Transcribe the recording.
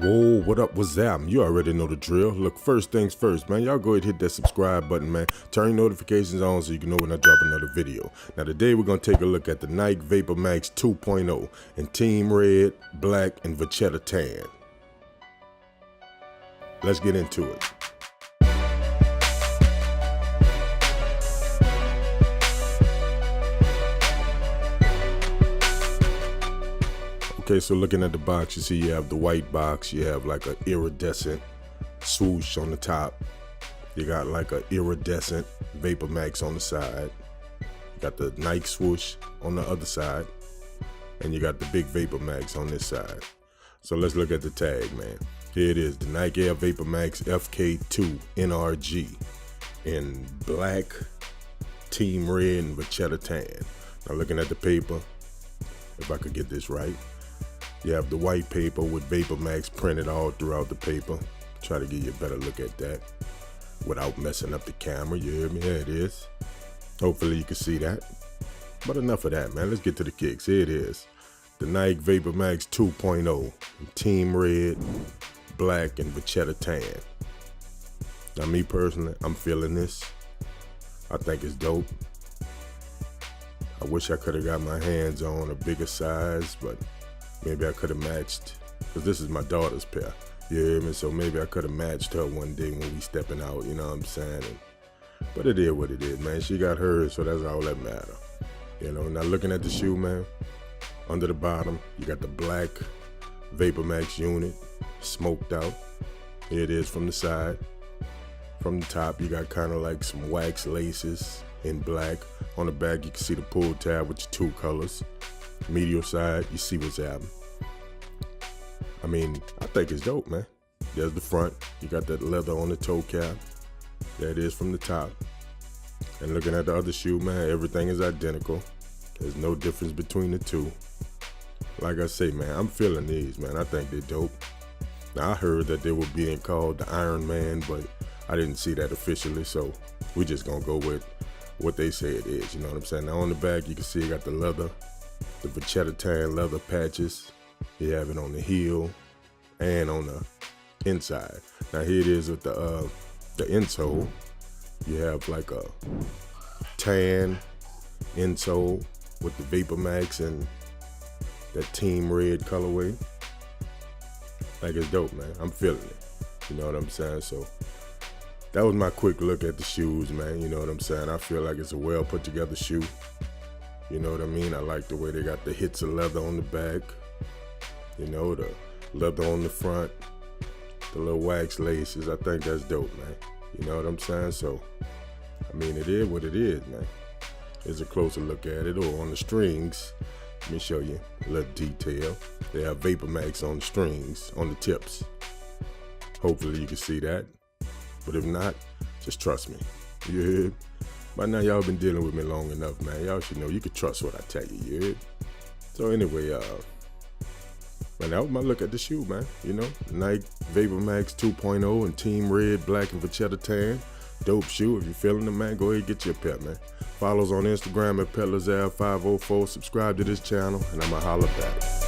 Whoa, what up, what's up? You already know the drill. Look, first things first, man. Y'all go ahead and hit that subscribe button, man. Turn your notifications on so you can know when I drop another video. Now, today we're going to take a look at the Nike Vapormax 2.0 in team red, black, and vachetta tan. Let's get into it. Okay, so looking at the box, you see you have the white box, you have like an iridescent swoosh on the top. You got like an iridescent VAPORMAX on the side. You got the Nike swoosh on the other side. And you got the big VAPORMAX on this side. So let's look at the tag, man. Here it is, the Nike Vapormax FK2 NRG in black, team red, and vachetta tan. Now looking at the paper, if I could get this right. You have the white paper with VAPORMAX printed all throughout the paper. Try to give you a better look at that without messing up the camera, you hear me? There it is. Hopefully you can see that. But enough of that, man. Let's get to the kicks. Here it is. The Nike Vapormax 2.0 team red, black, and vachetta tan. Now me personally, I'm feeling this. I think it's dope. I wish I could have got my hands on a bigger size, but maybe I could have matched, because this is my daughter's pair, you hear me? So maybe I could have matched her one day when we stepping out, you know what I'm saying? But it is what it is, man. She got hers, so that's all that matter. You know, now looking at the shoe, man, under the bottom, you got the black VAPORMAX unit, smoked out. Here it is from the side. From the top, you got kind of like some wax laces in black. On the back, you can see the pull tab with your two colors. Medial side, you see what's happening. I mean, I think it's dope, man. There's the front. You got that leather on the toe cap. There it is from the top. And looking at the other shoe, man, everything is identical. There's no difference between the two. Like I say, man, I'm feeling these, man. I think they're dope. Now, I heard that they were being called the Iron Man, but I didn't see that officially, so we just gonna go with what they say it is, you know what I'm saying? Now, on the back, you can see you got the leather, the vachetta tan leather patches. You have it on the heel and on the inside. Now here it is with the insole. You have like a tan insole with the VAPORMAX and that team red colorway. Like, it's dope, man. I'm feeling it. You know what I'm saying? So that was my quick look at the shoes, man. You know what I'm saying? I feel like it's a well put together shoe. You know what I mean? I like the way they got the hits of leather on the back. You know, the leather on the front. The little wax laces. I think that's dope, man. You know what I'm saying? So, I mean, it is what it is, man. Here's a closer look at it. Or on the strings, let me show you a little detail. They have VAPORMAX on the strings, on the tips. Hopefully you can see that. But if not, just trust me. You heard? By now, y'all been dealing with me long enough, man. Y'all should know you can trust what I tell you, you heard? So anyway, man, that was my look at the shoe, man. You know, Nike Vapormax 2.0 in team red, black, and vachetta tan. Dope shoe. If you're feeling it, man, go ahead and get your pair, man. Follow us on Instagram at PeddlersAv504. Subscribe to this channel, and I'ma holla back.